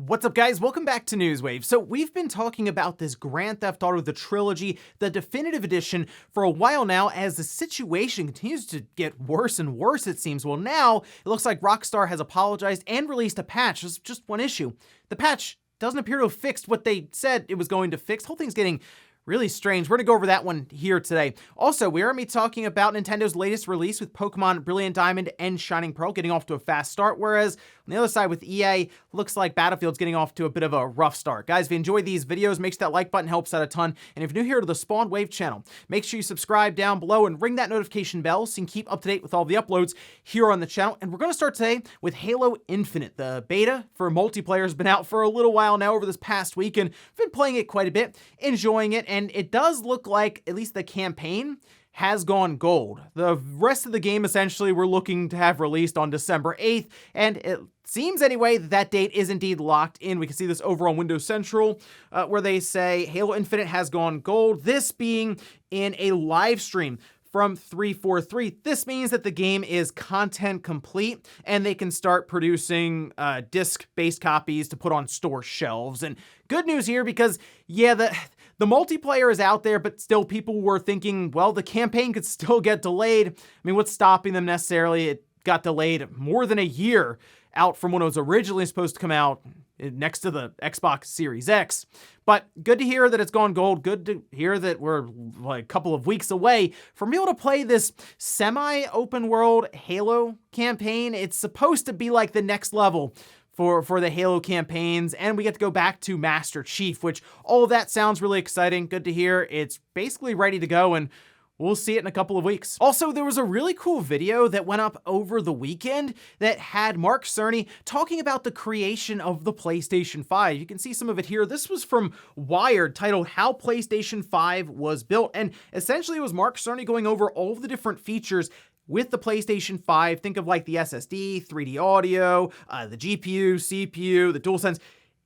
What's up, guys? Welcome back to Newswave. So we've been talking about this Grand Theft Auto, the Trilogy, the definitive edition for a while now as the situation continues to get worse and worse, it seems. Well, now it looks like Rockstar has apologized and released a patch. There's just one issue. The patch doesn't appear to have fixed what they said it was going to fix. The whole thing's getting really strange. We're going to go over that one here today. Also, we are going to be talking about Nintendo's latest release with Pokemon Brilliant Diamond and Shining Pearl getting off to a fast start, whereas on the other side with EA, looks like Battlefield's getting off to a bit of a rough start. Guys, if you enjoyed these videos, make sure that like button helps out a ton. And if you're new here to the Spawn Wave channel, make sure you subscribe down below and ring that notification bell so you can keep up to date with all the uploads here on the channel. And we're going to start today with Halo Infinite. The beta for multiplayer has been out for a little while now over this past week, and I've been playing it quite a bit, enjoying it, and it does look like at least the campaign has gone gold. The rest of the game essentially we're looking to have released on December 8th, and it seems anyway that date is indeed locked in. We can see this over on Windows Central where they say Halo Infinite has gone gold, this being in a live stream from 343. This means that the game is content complete and they can start producing disc-based copies to put on store shelves. And good news here because, yeah, the multiplayer is out there, but still people were thinking, well, the campaign could still get delayed. I mean, what's stopping them necessarily? It got delayed more than a year out from when it was originally supposed to come out next to the Xbox Series X. But good to hear that it's gone gold. Good to hear that we're like a couple of weeks away from being able to play this semi-open world Halo campaign. It's supposed to be like the next level for the Halo campaigns, and we get to go back to Master Chief, which all of that sounds really exciting. Good to hear it's basically ready to go, and we'll see it in a couple of weeks. Also, there was a really cool video that went up over the weekend that had Mark Cerny talking about the creation of the PlayStation 5. You can see some of it here. This was from Wired, titled How PlayStation 5 Was Built, and essentially it was Mark Cerny going over all of the different features with the PlayStation 5. Think of like the SSD, 3D audio, the GPU, CPU, the DualSense.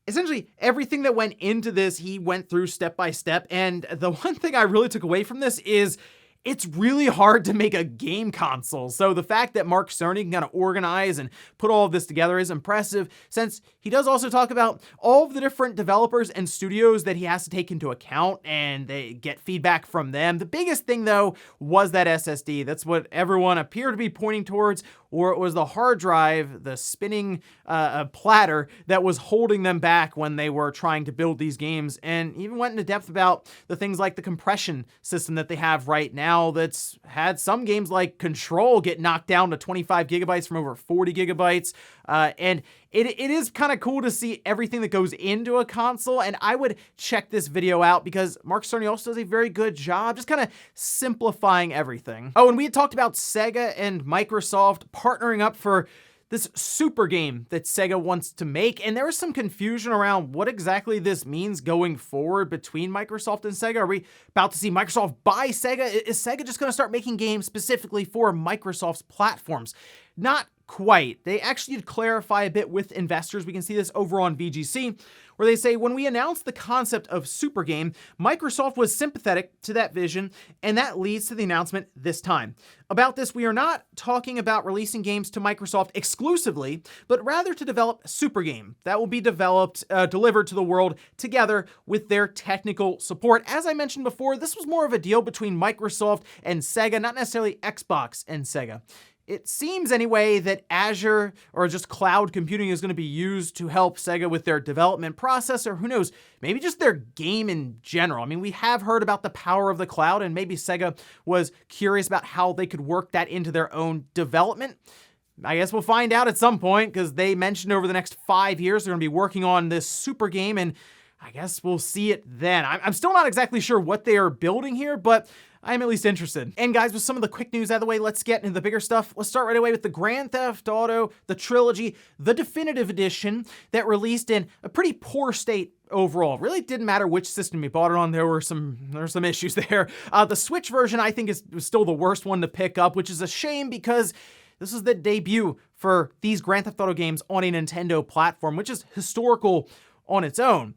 Essentially, everything that went into this, he went through step by step. And the one thing I really took away from this is it's really hard to make a game console. So the fact that Mark Cerny can kind of organize and put all of this together is impressive, since he does also talk about all of the different developers and studios that he has to take into account and they get feedback from them. The biggest thing though was that SSD. That's what everyone appeared to be pointing towards, or it was the hard drive, the spinning platter that was holding them back when they were trying to build these games, and even went into depth about the things like the compression system that they have right now that's had some games like Control get knocked down to 25 gigabytes from over 40 gigabytes. And it is kind of cool to see everything that goes into a console, and I would check this video out because Mark Cerny also does a very good job just kind of simplifying everything. Oh, and we had talked about SEGA and Microsoft partnering up for this super game that SEGA wants to make, and there was some confusion around what exactly this means going forward between Microsoft and SEGA. Are we about to see Microsoft buy SEGA? Is SEGA just going to start making games specifically for Microsoft's platforms? Not quite. They actually did clarify a bit with investors. We can see this over on VGC, where they say, when we announced the concept of Super Game, Microsoft was sympathetic to that vision, and that leads to the announcement this time. About this, we are not talking about releasing games to Microsoft exclusively, but rather to develop Super Game that will be delivered to the world together with their technical support. As I mentioned before, this was more of a deal between Microsoft and SEGA, not necessarily Xbox and SEGA. It seems anyway that Azure or just cloud computing is going to be used to help SEGA with their development process, or who knows, maybe just their game in general. I mean, we have heard about the power of the cloud, and maybe SEGA was curious about how they could work that into their own development. I guess we'll find out at some point, because they mentioned over the next 5 years they're going to be working on this super game, and I guess we'll see it then. I'm still not exactly sure what they are building here, but I'm at least interested. And guys, with some of the quick news out of the way, let's get into the bigger stuff. Let's start right away with the Grand Theft Auto, the Trilogy, the definitive edition that released in a pretty poor state overall. Really didn't matter which system you bought it on. There were some issues there. The Switch version, I think, was still the worst one to pick up, which is a shame because this is the debut for these Grand Theft Auto games on a Nintendo platform, which is historical on its own.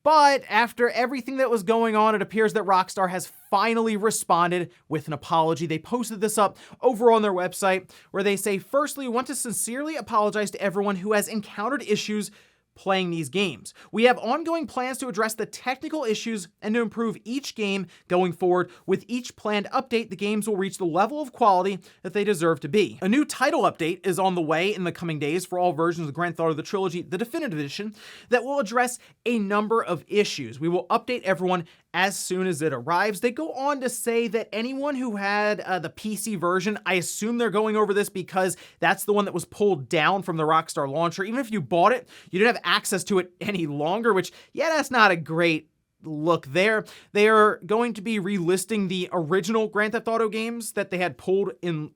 But after everything that was going on, it appears that Rockstar has finally responded with an apology. They posted this up over on their website where they say, firstly, we want to sincerely apologize to everyone who has encountered issues playing these games. We have ongoing plans to address the technical issues and to improve each game going forward. With each planned update, the games will reach the level of quality that they deserve to be. A new title update is on the way in the coming days for all versions of Grand Theft Auto the Trilogy, the Definitive Edition, that will address a number of issues. We will update everyone as soon as it arrives. They go on to say that anyone who had the PC version, I assume they're going over this because that's the one that was pulled down from the Rockstar launcher. Even if you bought it, you didn't have access to it any longer, which, yeah, that's not a great look there. They are going to be relisting the original Grand Theft Auto games that they had pulled in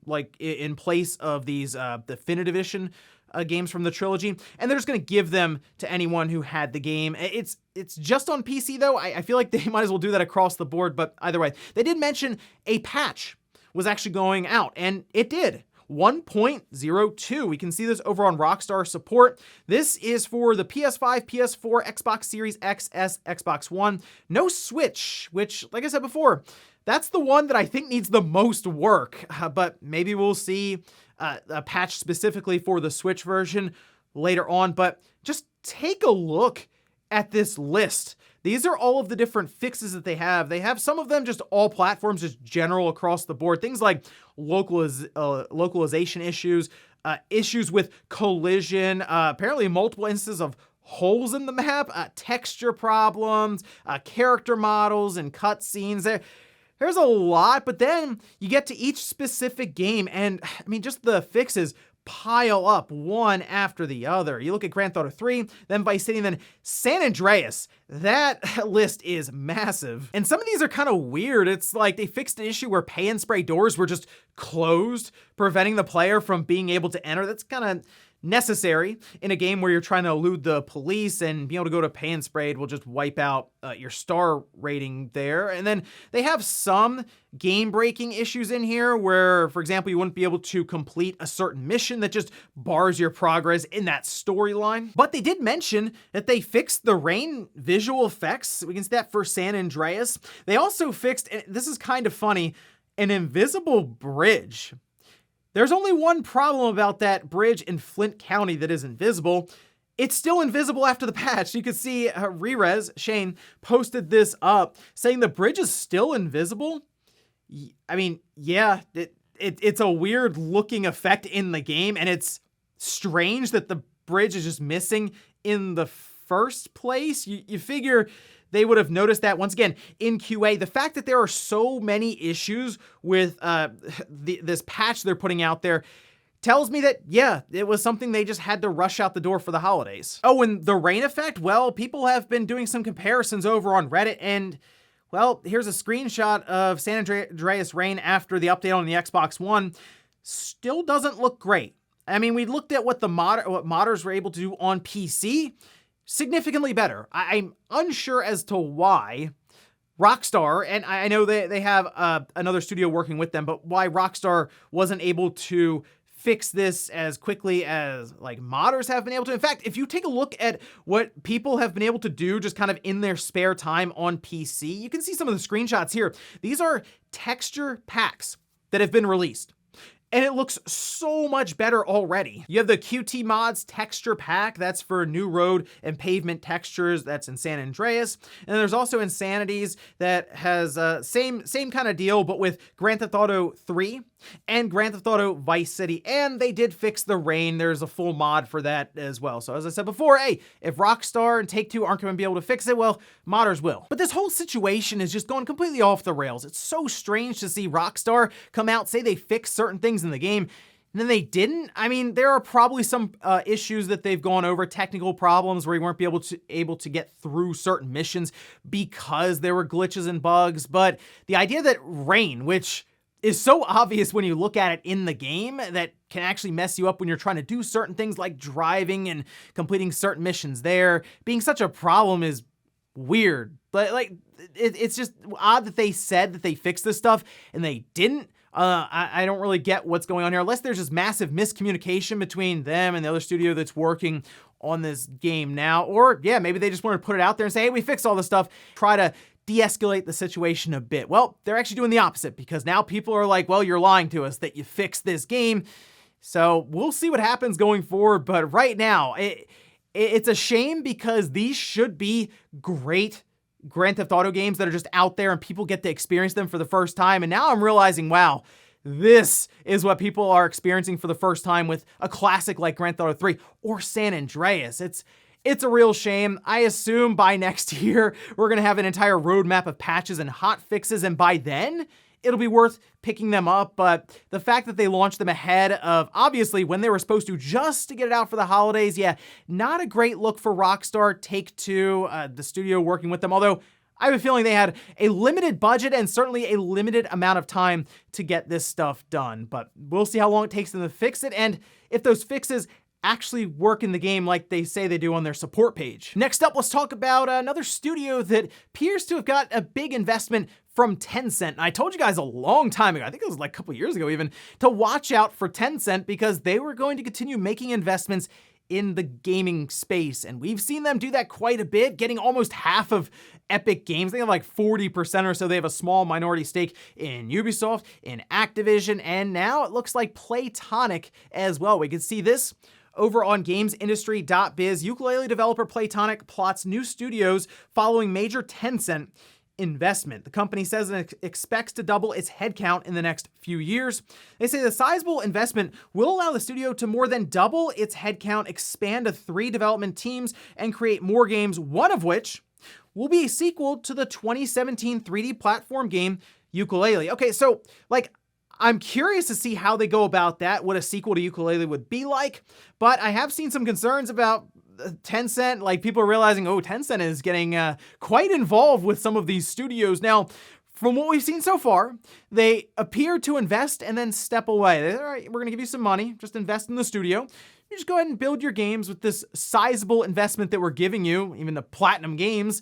place of these Definitive Edition games from the trilogy, and they're just going to give them to anyone who had the game. It's just on PC though. I feel like they might as well do that across the board, but either way, they did mention a patch was actually going out, and it did. 1.02. We can see this over on Rockstar support. This is for the PS5, PS4, Xbox Series X, S, Xbox One. No Switch, which, like I said before, that's the one that I think needs the most work, but maybe we'll see a patch specifically for the Switch version later on. But just take a look at this list. These are all of the different fixes that they have. They have some of them just all platforms, just general across the board. Things like localization issues, issues with collision, apparently multiple instances of holes in the map, texture problems, character models and cutscenes. There's a lot, but then you get to each specific game, and I mean, just the fixes pile up one after the other. You look at Grand Theft Auto 3, then Vice City, and then San Andreas. That list is massive. And some of these are kind of weird. It's like they fixed an issue where pay and spray doors were just closed, preventing the player from being able to enter. That's kind of necessary in a game where you're trying to elude the police, and being able to go to pay and spray will just wipe out your star rating there. And then they have some game breaking issues in here where, for example, you wouldn't be able to complete a certain mission that just bars your progress in that storyline. But they did mention that they fixed the rain visual effects. We can see that for San Andreas. They also fixed, and this is kind of funny, an invisible bridge. There's only one problem about that bridge in Flint County that is invisible. It's still invisible after the patch. You can see Rerez, Shane, posted this up saying the bridge is still invisible. I mean, yeah, it's a weird looking effect in the game, and it's strange that the bridge is just missing in the first place. You figure they would have noticed that. Once again, in QA, the fact that there are so many issues with this patch they're putting out there tells me that, yeah, it was something they just had to rush out the door for the holidays. Oh, and the rain effect? Well, people have been doing some comparisons over on Reddit, and, well, here's a screenshot of San Andreas rain after the update on the Xbox One. Still doesn't look great. I mean, we looked at what what modders were able to do on PC. Significantly better. I'm unsure as to why Rockstar, and I know they have another studio working with them, but why Rockstar wasn't able to fix this as quickly as like modders have been able to. In fact, if you take a look at what people have been able to do just kind of in their spare time on PC, you can see some of the screenshots here. These are texture packs that have been released, and it looks so much better already. You have the QT Mods texture pack. That's for new road and pavement textures. That's in San Andreas. And there's also Insanities that has same kind of deal, but with Grand Theft Auto 3 and Grand Theft Auto Vice City. And they did fix the rain. There's a full mod for that as well. So as I said before, hey, if Rockstar and Take-Two aren't going to be able to fix it, well, modders will. But this whole situation is just going completely off the rails. It's so strange to see Rockstar come out, say they fixed certain things in the game, and then they didn't. I mean, there are probably some issues that they've gone over, technical problems where you weren't able to get through certain missions because there were glitches and bugs. But the idea that rain, which is so obvious when you look at it in the game, that can actually mess you up when you're trying to do certain things like driving and completing certain missions there, being such a problem is weird. But like, it's just odd that they said that they fixed this stuff and they didn't. I don't really get what's going on here, unless there's just massive miscommunication between them and the other studio that's working on this game now. Or yeah, maybe they just want to put it out there and say, hey, we fixed all this stuff, try to de-escalate the situation a bit. Well, they're actually doing the opposite, because now people are like, well, you're lying to us that you fixed this game. So we'll see what happens going forward. But right now, It's a shame because these should be great Grand Theft Auto games that are just out there and people get to experience them for the first time. And now I'm realizing, wow, this is what people are experiencing for the first time with a classic like Grand Theft Auto 3 or San Andreas. It's a real shame. I assume by next year, we're gonna have an entire roadmap of patches and hot fixes, and by then, it'll be worth picking them up. But the fact that they launched them ahead of, obviously, when they were supposed to, just to get it out for the holidays, yeah, not a great look for Rockstar. Take-Two, the studio working with them, although I have a feeling they had a limited budget and certainly a limited amount of time to get this stuff done. But we'll see how long it takes them to fix it, and if those fixes actually work in the game like they say they do on their support page. Next up, let's talk about another studio that appears to have got a big investment from Tencent. And I told you guys a long time ago, I think it was like a couple years ago even, to watch out for Tencent because they were going to continue making investments in the gaming space. And we've seen them do that quite a bit, getting almost half of Epic Games. They have like 40% or so. They have a small minority stake in Ubisoft, in Activision, and now it looks like Playtonic as well. We can see this over on gamesindustry.biz. Ukulele developer Playtonic plots new studios following major Tencent investment. The company says it expects to double its headcount in the next few years. They say the sizable investment will allow the studio to more than double its headcount, expand to 3 development teams, and create more games, one of which will be a sequel to the 2017 3D platform game Ukulele. Okay, so I'm curious to see how they go about that, what a sequel to Ukulele would be like, but I have seen some concerns about Tencent. Like, people are realizing, oh, Tencent is getting quite involved with some of these studios. Now, from what we've seen so far, they appear to invest and then step away. All right, we're gonna give you some money, just invest in the studio. You just go ahead and build your games with this sizable investment that we're giving you, even the platinum games.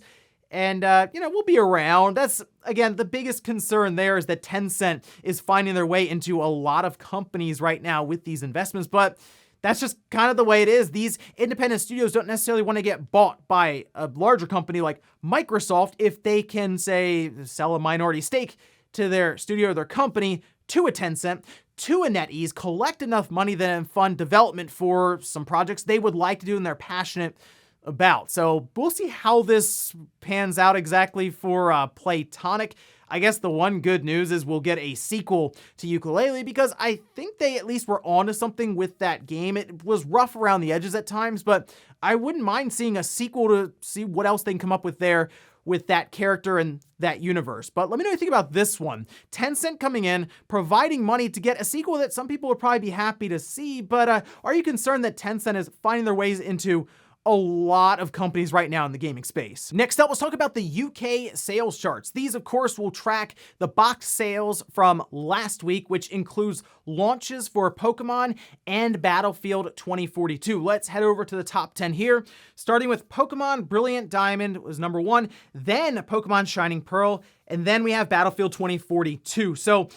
And, we'll be around. That's, again, the biggest concern there is that Tencent is finding their way into a lot of companies right now with these investments, but that's just kind of the way it is. These independent studios don't necessarily want to get bought by a larger company like Microsoft if they can, say, sell a minority stake to their studio or their company to a Tencent, to a NetEase, collect enough money then fund development for some projects they would like to do and they're passionate about. So we'll see how this pans out exactly for Playtonic. I guess the one good news is we'll get a sequel to Ukulele because I think they at least were onto something with that game. It was rough around the edges at times, but I wouldn't mind seeing a sequel to see what else they can come up with there with that character and that universe. But let me know what you think about this one. Tencent coming in, providing money to get a sequel that some people would probably be happy to see, but are you concerned that Tencent is finding their ways into a lot of companies right now in the gaming space? Next up, let's talk about the UK sales charts. These, of course, will track the box sales from last week, which includes launches for Pokemon and Battlefield 2042. Let's head over to the top 10 here, starting with Pokemon Brilliant Diamond was number 1, then Pokemon Shining Pearl, and then we have Battlefield 2042. So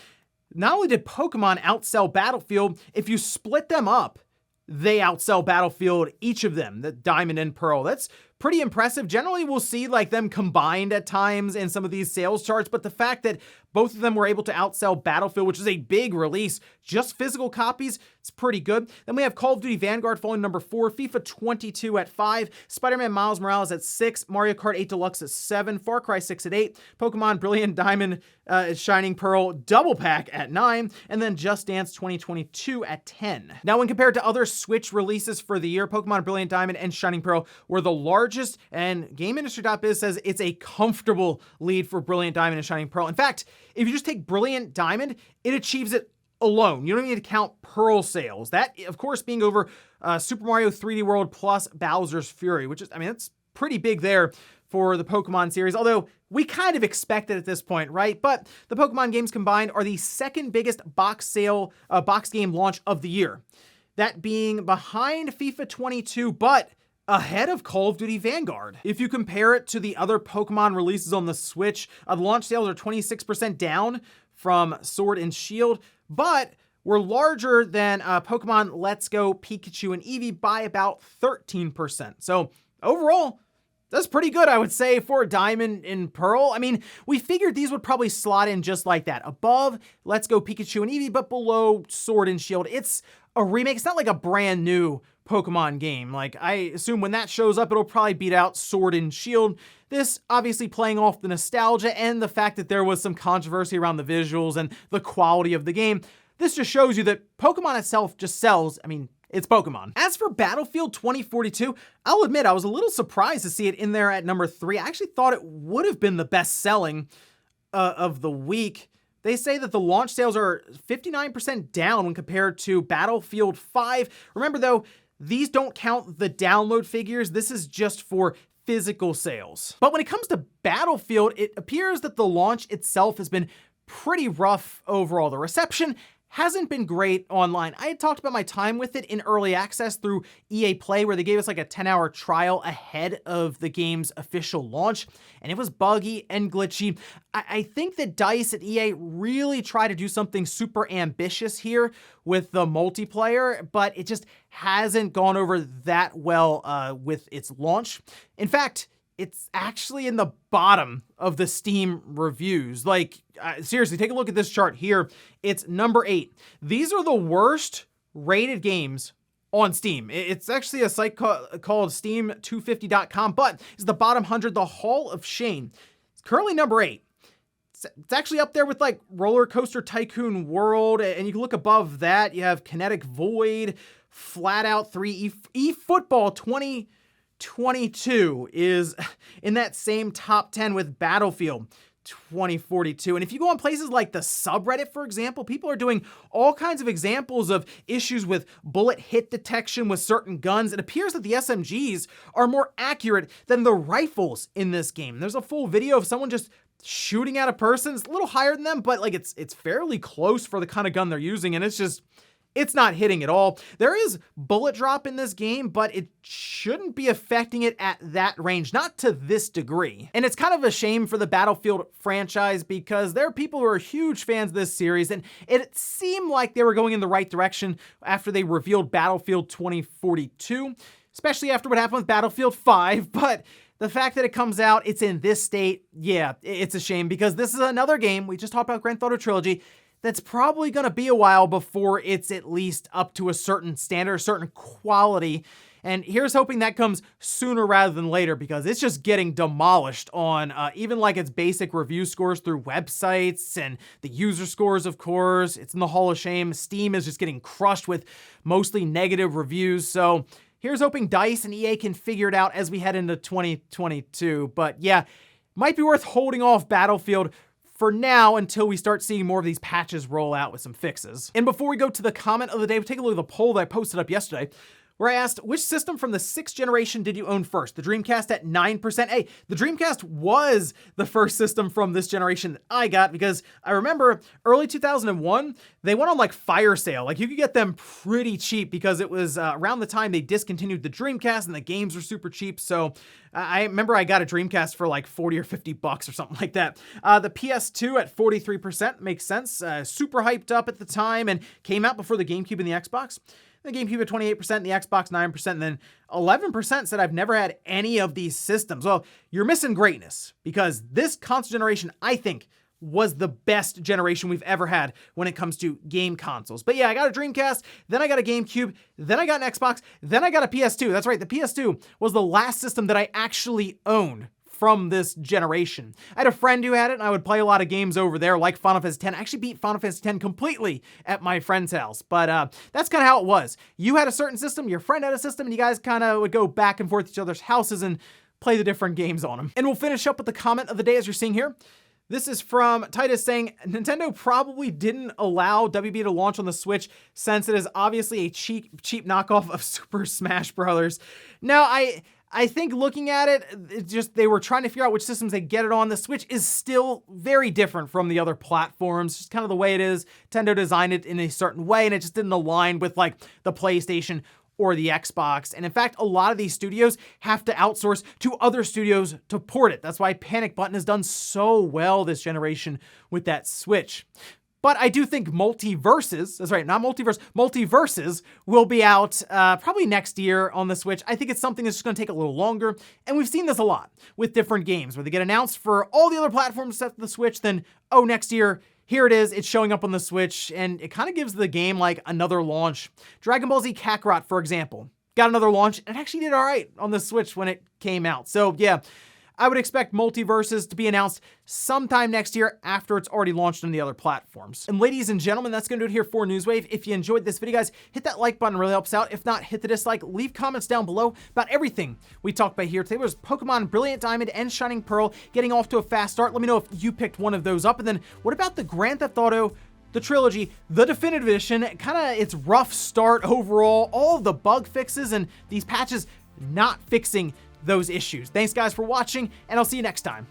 not only did Pokemon outsell Battlefield, if you split them up, they outsell Battlefield, each of them, the Diamond and Pearl. That's pretty impressive. Generally, we'll see like them combined at times in some of these sales charts, but the fact that both of them were able to outsell Battlefield, which is a big release, just physical copies, it's pretty good. Then we have Call of Duty Vanguard falling number 4, FIFA 22 at 5, Spider-Man Miles Morales at 6, Mario Kart 8 Deluxe at 7, Far Cry 6 at 8, Pokemon Brilliant Diamond, Shining Pearl Double Pack at 9, and then Just Dance 2022 at 10. Now, when compared to other Switch releases for the year, Pokemon Brilliant Diamond and Shining Pearl were the largest, and GameIndustry.biz says it's a comfortable lead for Brilliant Diamond and Shining Pearl. In fact, if you just take Brilliant Diamond, it achieves it alone. You don't even need to count Pearl sales. That, of course, being over Super Mario 3D World plus Bowser's Fury, which is, I mean, that's pretty big there for the Pokemon series, although we kind of expect it at this point, right? But the Pokemon games combined are the second biggest box game launch of the year. That being behind FIFA 22, but ahead of Call of Duty Vanguard. If you compare it to the other Pokemon releases on the Switch, the launch sales are 26% down from Sword and Shield, but were larger than Pokemon Let's Go, Pikachu, and Eevee by about 13%. So overall, that's pretty good, I would say, for Diamond and Pearl. I mean, we figured these would probably slot in just like that. Above Let's Go, Pikachu, and Eevee, but below Sword and Shield. It's a remake. It's not like a brand new Pokemon game. Like, I assume when that shows up, it'll probably beat out Sword and Shield. This obviously playing off the nostalgia and the fact that there was some controversy around the visuals and the quality of the game. This just shows you that Pokemon itself just sells. I mean, it's Pokemon. As for Battlefield 2042, I'll admit I was a little surprised to see it in there at number 3. I actually thought it would have been the best selling of the week. They say that the launch sales are 59% down when compared to Battlefield 5. Remember though, these don't count the download figures. This is just for physical sales. But when it comes to Battlefield, it appears that the launch itself has been pretty rough overall. The reception hasn't been great online. I had talked about my time with it in early access through EA Play, where they gave us like a 10-hour trial ahead of the game's official launch, and it was buggy and glitchy. I think that DICE at EA really tried to do something super ambitious here with the multiplayer, but it just hasn't gone over that well with its launch. In fact, it's actually in the bottom of the Steam reviews. Like, seriously, take a look at this chart here. It's number 8. These are the worst rated games on Steam. It's actually a site called Steam250.com, but it's the bottom 100, the Hall of Shame. It's currently number 8. It's actually up there with like Roller Coaster Tycoon World, and you can look above that. You have Kinetic Void, Flat Out 3, eFootball 2022 is in that same top 10 with Battlefield 2042. And if you go on places like the subreddit, for example, people are doing all kinds of examples of issues with bullet hit detection with certain guns. It appears that the SMGs are more accurate than the rifles in this game. There's a full video of someone just shooting at a person. It's a little higher than them, but like it's fairly close for the kind of gun they're using, and it's not hitting at all. There is bullet drop in this game, but it shouldn't be affecting it at that range, not to this degree. And it's kind of a shame for the Battlefield franchise because there are people who are huge fans of this series, and it seemed like they were going in the right direction after they revealed Battlefield 2042, especially after what happened with Battlefield 5, but the fact that it comes out, it's in this state, yeah, it's a shame because this is another game, we just talked about Grand Theft Auto Trilogy, that's probably going to be a while before it's at least up to a certain standard, a certain quality. And here's hoping that comes sooner rather than later because it's just getting demolished on even like its basic review scores through websites and the user scores, of course. It's in the Hall of Shame. Steam is just getting crushed with mostly negative reviews. So here's hoping DICE and EA can figure it out as we head into 2022. But yeah, might be worth holding off Battlefield for now until we start seeing more of these patches roll out with some fixes. And before we go to the comment of the day, we'll take a look at the poll that I posted up yesterday, where I asked, which system from the 6th generation did you own first? The Dreamcast at 9%. Hey, the Dreamcast was the first system from this generation that I got because I remember early 2001, they went on like fire sale. Like you could get them pretty cheap because it was around the time they discontinued the Dreamcast and the games were super cheap. So I remember I got a Dreamcast for like 40 or 50 bucks or something like that. The PS2 at 43% makes sense. Super hyped up at the time and came out before the GameCube and the Xbox. The GameCube at 28%, the Xbox 9%, and then 11% said I've never had any of these systems. Well, you're missing greatness because this console generation, I think, was the best generation we've ever had when it comes to game consoles. But yeah, I got a Dreamcast, then I got a GameCube, then I got an Xbox, then I got a PS2. That's right, the PS2 was the last system that I actually owned from this generation. I had a friend who had it, and I would play a lot of games over there, like Final Fantasy X. I actually beat Final Fantasy X completely at my friend's house, but that's kind of how it was. You had a certain system, your friend had a system, and you guys kind of would go back and forth to each other's houses and play the different games on them. And we'll finish up with the comment of the day as you're seeing here. This is from Titus saying, Nintendo probably didn't allow WB to launch on the Switch since it is obviously a cheap knockoff of Super Smash Bros. Now, I think looking at it, just they were trying to figure out which systems they get it on. The Switch is still very different from the other platforms, just kind of the way it is. Nintendo designed it in a certain way, and it just didn't align with like the PlayStation or the Xbox. And in fact, a lot of these studios have to outsource to other studios to port it. That's why Panic Button has done so well this generation with that Switch. But I do think Multiverses, that's right, not Multiverse, Multiverses will be out probably next year on the Switch. I think it's something that's just gonna take a little longer. And we've seen this a lot with different games where they get announced for all the other platforms except the Switch, then, oh, next year, Here it is, it's showing up on the Switch, and it kind of gives the game like another launch. Dragon Ball Z Kakarot, for example, got another launch and actually did all right on the Switch when it came out. So yeah, I would expect Multiverses to be announced sometime next year after it's already launched on the other platforms. And ladies and gentlemen, that's gonna do it here for Newswave. If you enjoyed this video, guys, hit that like button, it really helps out. If not, hit the dislike, leave comments down below about everything we talked about here. Today was Pokemon Brilliant Diamond and Shining Pearl getting off to a fast start. Let me know if you picked one of those up. And then what about the Grand Theft Auto, the Trilogy, the Definitive Edition, kinda its rough start overall, all the bug fixes and these patches not fixing those issues. Thanks guys for watching, and I'll see you next time.